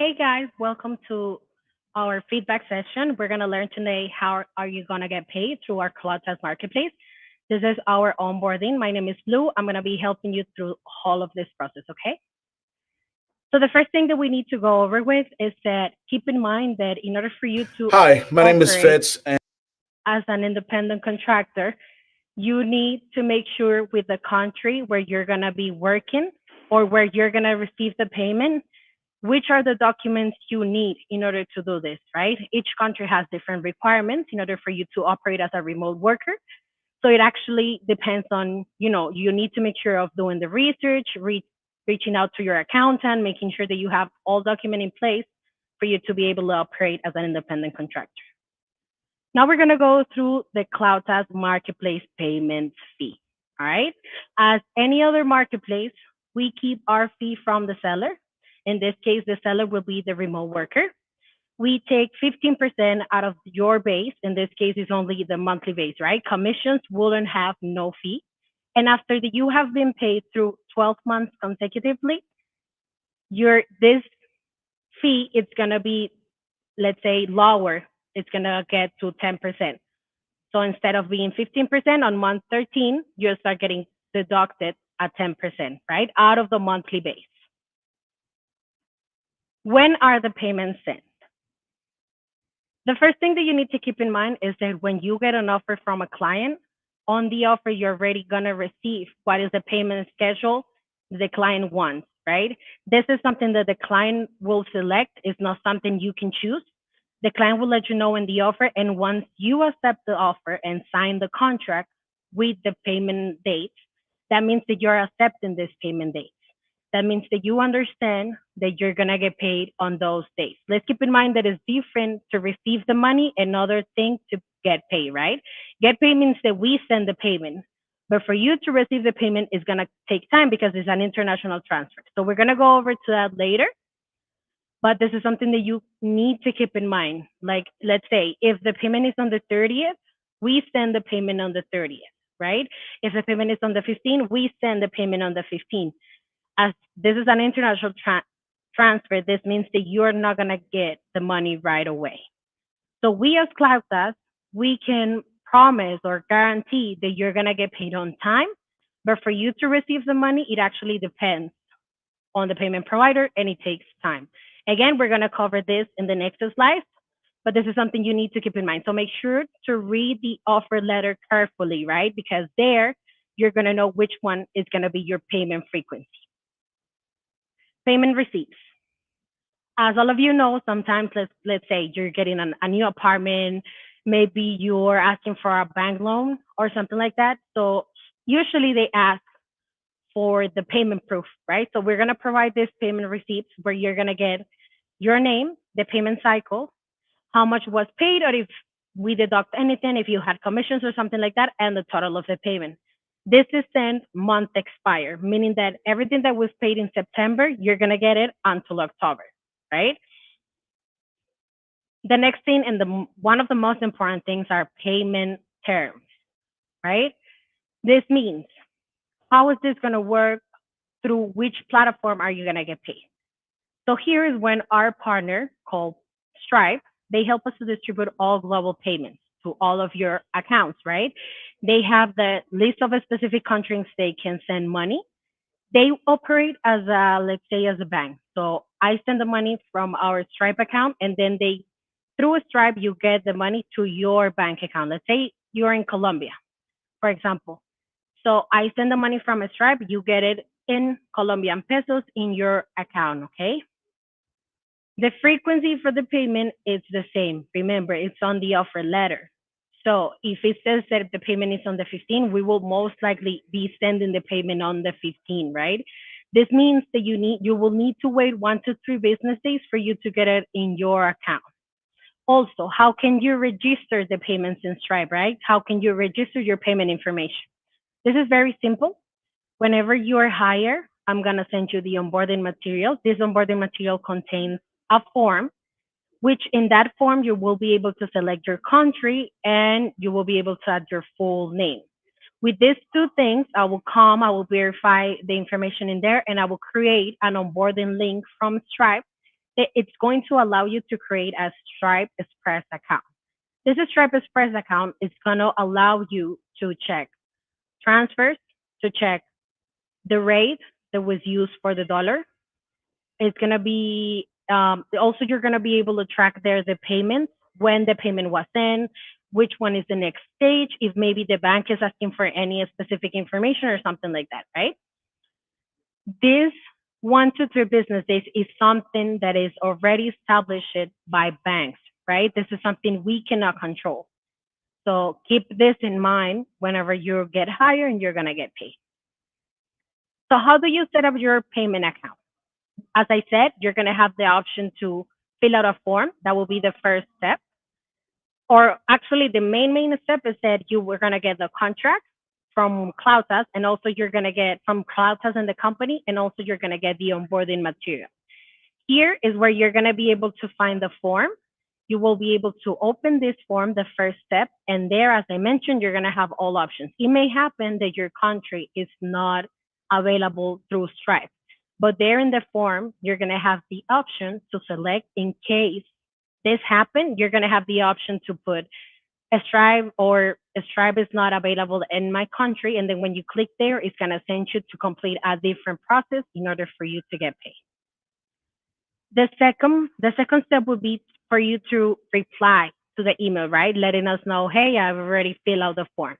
Hey guys, welcome to our feedback session. We're going to learn today how are you going to get paid through our CloudTask marketplace. This is our onboarding. My name is Blue. I'm going to be helping you through all of this process, okay? So the first thing that we need to go over with is that keep in mind that in order for you to Hi, my name is operate Fitz, and as an independent contractor, you need to make sure with the country where you're going to be working or where you're going to receive the payment which are the documents you need in order to do this, right? Each country has different requirements in order for you to operate as a remote worker. So it actually depends on, you need to make sure of doing the research, reaching out to your accountant, making sure that you have all document in place for you to be able to operate as an independent contractor. Now we're going to go through the CloudTask marketplace payment fee. All right. As any other marketplace, we keep our fee from the seller. In this case, the seller will be the remote worker. We take 15% out of your base. In this case, it's only the monthly base, right? Commissions wouldn't have no fee. And after that, you have been paid through 12 months consecutively, this fee it's gonna be, let's say, lower. It's gonna get to 10%. So instead of being 15% on month 13, you'll start getting deducted at 10%, right? Out of the monthly base. When are the payments sent? The first thing that you need to keep in mind is that when you get an offer from a client, on the offer, you're already going to receive what is the payment schedule the client wants, right? This is something that the client will select. It's not something you can choose. The client will let you know in the offer. And once you accept the offer and sign the contract with the payment date, that means that you're accepting this payment date. That means that you understand that you're going to get paid on those days. Let's keep in mind that it's different to receive the money and another thing to get paid, right? Get paid means that we send the payment. But for you to receive the payment is going to take time because it's an international transfer. So we're going to go over to that later. But this is something that you need to keep in mind. Like, let's say if the payment is on the 30th, we send the payment on the 30th, right? If the payment is on the 15th, we send the payment on the 15th. As this is an international transfer, this means that you're not going to get the money right away. So we as CloudTask, we can promise or guarantee that you're going to get paid on time. But for you to receive the money, it actually depends on the payment provider and it takes time. Again, we're going to cover this in the next slide, but this is something you need to keep in mind. So make sure to read the offer letter carefully, right? Because there you're going to know which one is going to be your payment frequency. Payment receipts. As all of you know, sometimes let's say you're getting a new apartment, maybe you're asking for a bank loan or something like that. So usually they ask for the payment proof, right? So we're gonna provide this payment receipts where you're gonna get your name, the payment cycle, how much was paid, or if we deduct anything, if you had commissions or something like that, and the total of the payment. This is sent month expire, meaning that everything that was paid in September, you're gonna get it until October, right? The next thing and one of the most important things are payment terms, right? This means how is this gonna work? Through which platform are you gonna get paid? So here is when our partner called Stripe, they help us to distribute all global payments to all of your accounts, right? They have the list of a specific countries they can send money. They operate as let's say, as a bank. So I send the money from our Stripe account, and then through a Stripe, you get the money to your bank account. Let's say you're in Colombia, for example. So I send the money from a Stripe, you get it in Colombian pesos in your account, okay? The frequency for the payment is the same. Remember, it's on the offer letter. So if it says that the payment is on the 15th, we will most likely be sending the payment on the 15th, right? This means that you will need to wait 1 to 3 business days for you to get it in your account. Also, how can you register the payments in Stripe, right? How can you register your payment information? This is very simple. Whenever you are hired, I'm going to send you the onboarding material. This onboarding material contains a form, which in that form, you will be able to select your country and you will be able to add your full name. With these two things, I will verify the information in there, and I will create an onboarding link from Stripe it's going to allow you to create a Stripe Express account. This Stripe Express account is going to allow you to check transfers, to check the rate that was used for the dollar. It's going to be also you're going to be able to track there the payments, when the payment was in, which one is the next stage, if maybe the bank is asking for any specific information or something like that, right? This 1 to 3 business days is something that is already established by banks, right? This is something we cannot control. So keep this in mind whenever you get hired and you're going to get paid. So how do you set up your payment account? As I said, you're going to have the option to fill out a form. That will be the first step. Or actually, the main step is that you were going to get the contract from CloudTask, and also you're going to get from CloudTask and the company, and also you're going to get the onboarding material. Here is where you're going to be able to find the form. You will be able to open this form, the first step, and there, as I mentioned, you're going to have all options. It may happen that your country is not available through Stripe, but there in the form, you're going to have the option to select in case this happened, you're going to have the option to put a Stripe or a Stripe is not available in my country. And then when you click there, it's going to send you to complete a different process in order for you to get paid. The second step would be for you to reply to the email, right? Letting us know, hey, I've already filled out the form.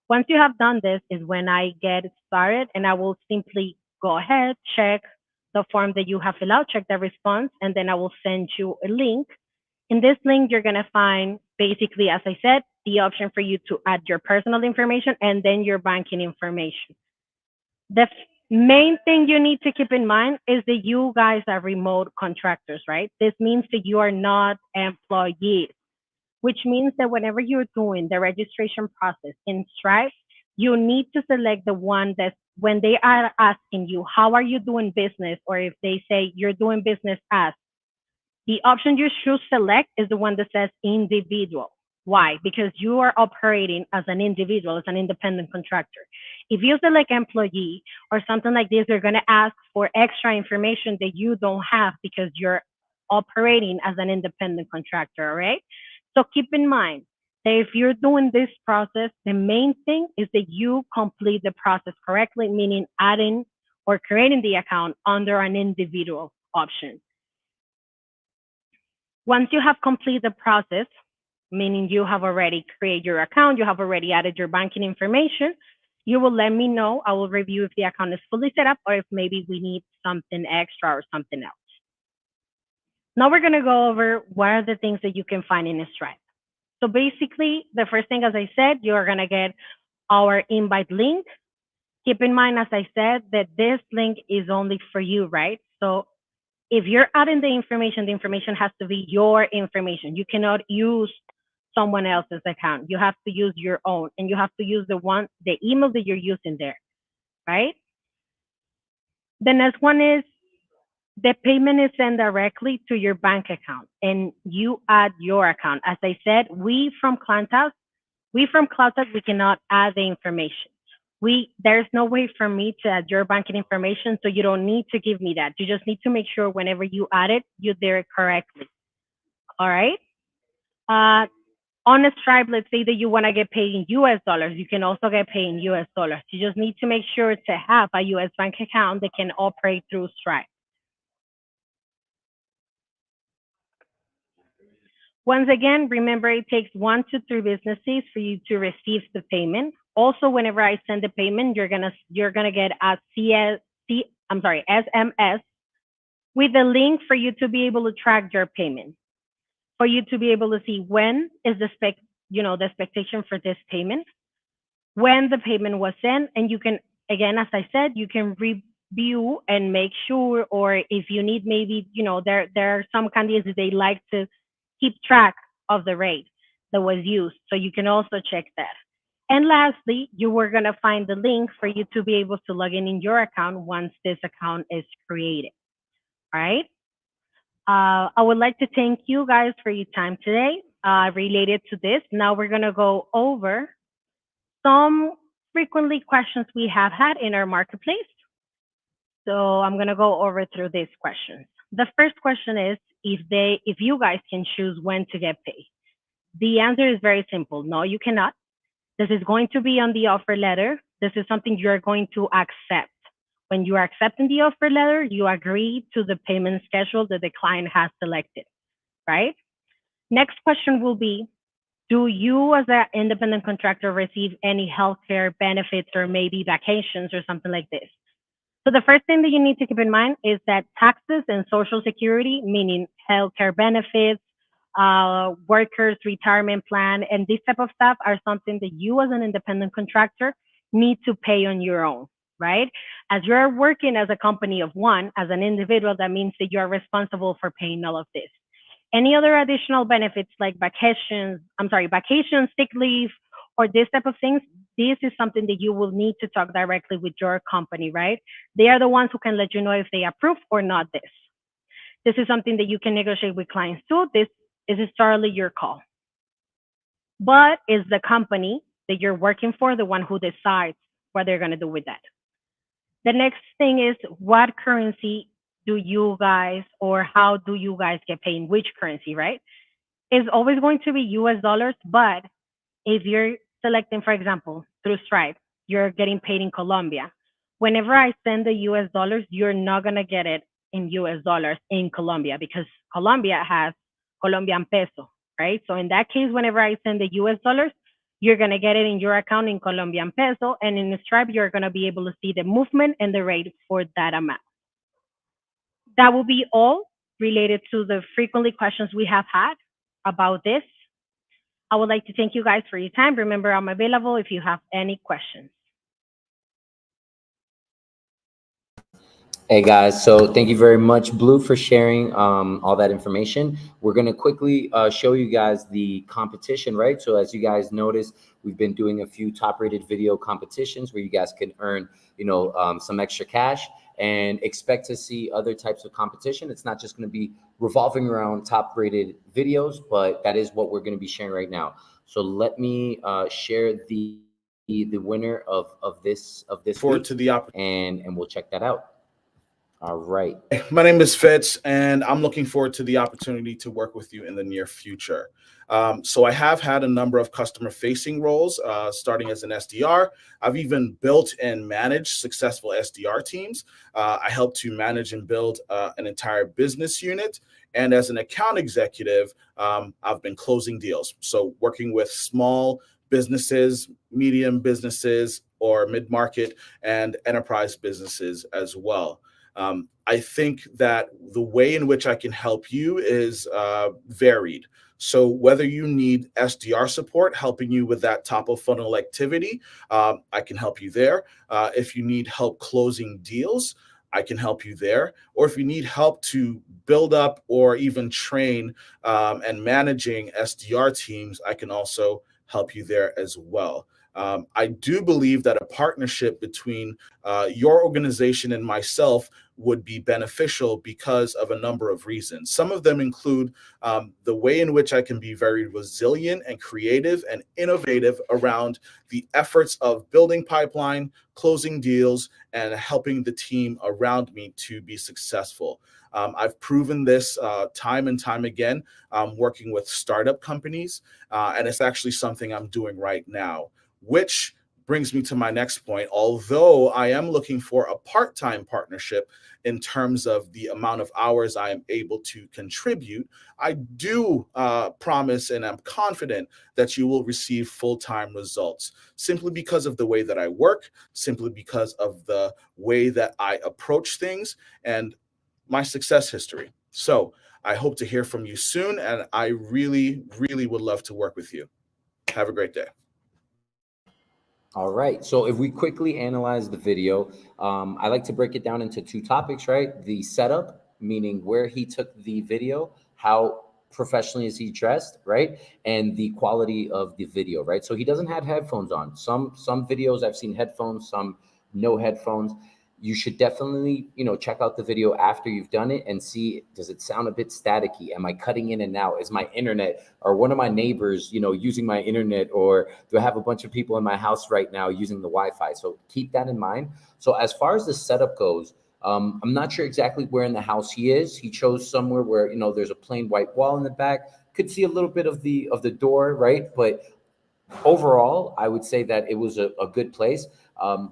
Once you have done this is when I get started and I will simply go ahead, check the form that you have filled out, check the response, and then I will send you a link. In this link, you're going to find basically, as I said, the option for you to add your personal information and then your banking information. The main thing you need to keep in mind is that you guys are remote contractors, right? This means that you are not employees, which means that whenever you're doing the registration process in Stripe, you need to select the one that when they are asking you, how are you doing business? Or if they say you're doing business as, the option you should select is the one that says individual. Why? Because you are operating as an individual, as an independent contractor. If you select employee or something like this, they're going to ask for extra information that you don't have because you're operating as an independent contractor, all right? So keep in mind that if you're doing this process, the main thing is that you complete the process correctly, meaning adding or creating the account under an individual option. Once you have completed the process, meaning you have already created your account, you have already added your banking information, you will let me know. I will review if the account is fully set up or if maybe we need something extra or something else. Now we're going to go over what are the things that you can find in Stripe. So basically, the first thing, as I said, you are going to get our invite link. Keep in mind, as I said, that this link is only for you, right? So if you're adding the information has to be your information. You cannot use someone else's account. You have to use your own, and you have to use the email that you're using there, right? The next one is the payment is sent directly to your bank account, and you add your account. As I said, we from CloudTask, we cannot add the information. There's no way for me to add your banking information, so you don't need to give me that. You just need to make sure whenever you add it, you do it correctly. All right. Uh, on a Stripe, let's say that you want to get paid in US dollars, you can also get paid in US dollars. You just need to make sure to have a US bank account that can operate through Stripe. Once again, remember it takes 1 to 3 business days for you to receive the payment. Also, whenever I send the payment, you're gonna get a SMS with a link for you to be able to track your payment, for you to be able to see when is the expectation for this payment, when the payment was sent, and you can, again, as I said, you can review and make sure, or if you need, maybe, there are some candidates that they like to keep track of the rate that was used. So you can also check that. And lastly, you were going to find the link for you to be able to log in your account once this account is created. All right. I would like to thank you guys for your time today related to this. Now we're going to go over some frequently questions we have had in our marketplace. So I'm gonna go over through these questions. The first question is if you guys can choose when to get paid. The answer is very simple. No, you cannot. This is going to be on the offer letter. This is something you're going to accept. When you are accepting the offer letter, you agree to the payment schedule that the client has selected, right? Next question will be, do you as an independent contractor receive any healthcare benefits or maybe vacations or something like this? So the first thing that you need to keep in mind is that taxes and social security, meaning healthcare benefits, workers retirement plan, and this type of stuff are something that you as an independent contractor need to pay on your own, right? As you're working as a company of one, as an individual, that means that you are responsible for paying all of this. Any other additional benefits like vacations, sick leave, or this type of things, this is something that you will need to talk directly with your company, right? They are the ones who can let you know if they approve or not this. This is something that you can negotiate with clients too. This is entirely your call. But is the company that you're working for the one who decides what they're going to do with that? The next thing is what currency do you guys or how do you guys get paid in which currency, right? It's always going to be US dollars, but if you're selecting, for example, through Stripe, you're getting paid in Colombia. Whenever I send the US dollars, you're not going to get it in US dollars in Colombia because Colombia has Colombian peso, right? So in that case, whenever I send the US dollars, you're going to get it in your account in Colombian peso. And in Stripe, you're going to be able to see the movement and the rate for that amount. That will be all related to the frequently questions we have had about this. I would like to thank you guys for your time. Remember, I'm available if you have any questions. Hey guys, so thank you very much, Blue, for sharing all that information. We're going to quickly show you guys the competition, right? So as you guys notice, we've been doing a few top-rated video competitions where you guys can earn, some extra cash and expect to see other types of competition. It's not just going to be revolving around top-rated videos, but that is what we're going to be sharing right now. So let me share the winner of this Forward week, to the opportunity. and we'll check that out. All right. My name is Fitz, and I'm looking forward to the opportunity to work with you in the near future. So I have had a number of customer-facing roles, starting as an SDR. I've even built and managed successful SDR teams. I helped to manage and build an entire business unit. And as an account executive, I've been closing deals. So working with small businesses, medium businesses, or mid-market and enterprise businesses as well. I think that the way in which I can help you is varied. So whether you need SDR support, helping you with that top of funnel activity, I can help you there. If you need help closing deals, I can help you there. Or if you need help to build up or even train and managing SDR teams, I can also help you there as well. I do believe that a partnership between your organization and myself would be beneficial because of a number of reasons. Some of them include the way in which I can be very resilient and creative and innovative around the efforts of building pipeline, closing deals, and helping the team around me to be successful. I've proven this time and time again, working with startup companies, and it's actually something I'm doing right now, which brings me to my next point. Although I am looking for a part-time partnership in terms of the amount of hours I am able to contribute, I do promise and I'm confident that you will receive full-time results simply because of the way that I work, simply because of the way that I approach things and my success history. So I hope to hear from you soon, and I really, really would love to work with you. Have a great day. All right. So if we quickly analyze the video, I like to break it down into two topics, right? The setup, meaning where he took the video, how professionally is he dressed, right? And the quality of the video, right? So he doesn't have headphones on. Some videos I've seen headphones, some no headphones. You should definitely, check out the video after you've done it and see, does it sound a bit staticky? Am I cutting in and out? Is my internet or one of my neighbors, using my internet, or do I have a bunch of people in my house right now using the Wi-Fi? So keep that in mind. So as far as the setup goes, I'm not sure exactly where in the house he is. He chose somewhere where, you know, there's a plain white wall in the back. Could see a little bit of the door, right? But overall, I would say that it was a good place.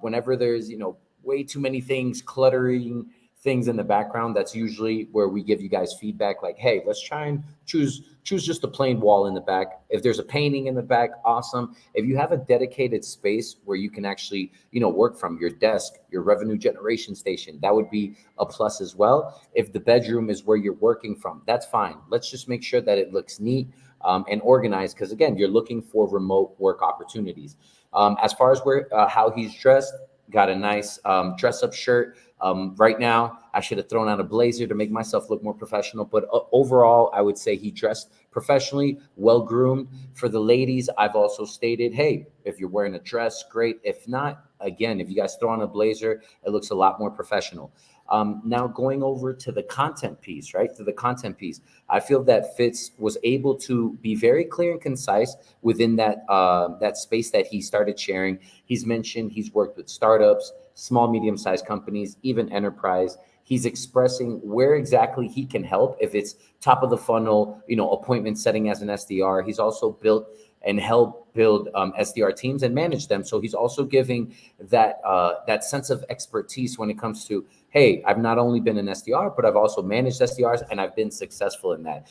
Whenever there's, you know, way too many things cluttering things in the background, that's usually where we give you guys feedback like, hey, let's try and choose just a plain wall in the back. If there's a painting in the back, awesome. If you have a dedicated space where you can actually, you know, work from your desk, your revenue generation station, that would be a plus as well. If the bedroom is where you're working from, that's fine. Let's just make sure that it looks neat, and organized, because again, you're looking for remote work opportunities. As far as where how he's dressed, got a nice dress up shirt. Right now, I should have thrown out a blazer to make myself look more professional, but overall, I would say he dressed professionally, well groomed. For the ladies, I've also stated, hey, if you're wearing a dress, great. If not, again, if you guys throw on a blazer, it looks a lot more professional. Now going over to the content piece, right? To the content piece, I feel that Fitz was able to be very clear and concise within that space that he started sharing. He's mentioned he's worked with startups, small, medium-sized companies, even enterprise. He's expressing where exactly he can help. If it's top of the funnel, you know, appointment setting as an SDR, he's also built and helped build SDR teams and manage them. So he's also giving that sense of expertise when it comes to, hey, I've not only been an SDR, but I've also managed SDRs and I've been successful in that.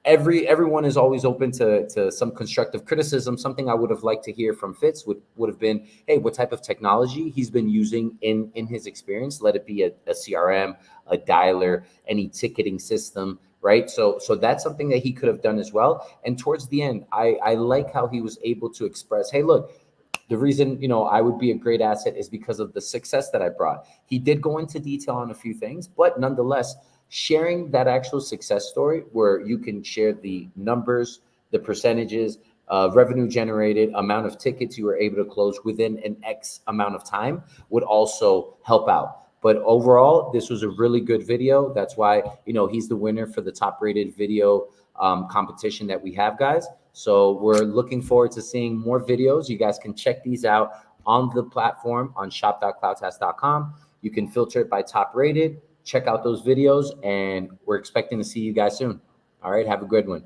Everyone is always open to some constructive criticism. Something I would have liked to hear from Fitz would have been, hey, what type of technology he's been using in his experience. Let it be a CRM, a dialer, any ticketing system, right? So that's something that he could have done as well. And towards the end, I like how he was able to express, hey, look, the reason, you know, I would be a great asset is because of the success that I brought. He did go into detail on a few things, but nonetheless, sharing that actual success story where you can share the numbers, the percentages, revenue generated, amount of tickets you were able to close within an X amount of time would also help out. But overall, this was a really good video. That's why, you know, he's the winner for the top rated video competition that we have, guys. So we're looking forward to seeing more videos. You guys can check these out on the platform on shop.cloudtask.com. You can filter it by top rated. Check out those videos, and we're expecting to see you guys soon. All right, have a good one.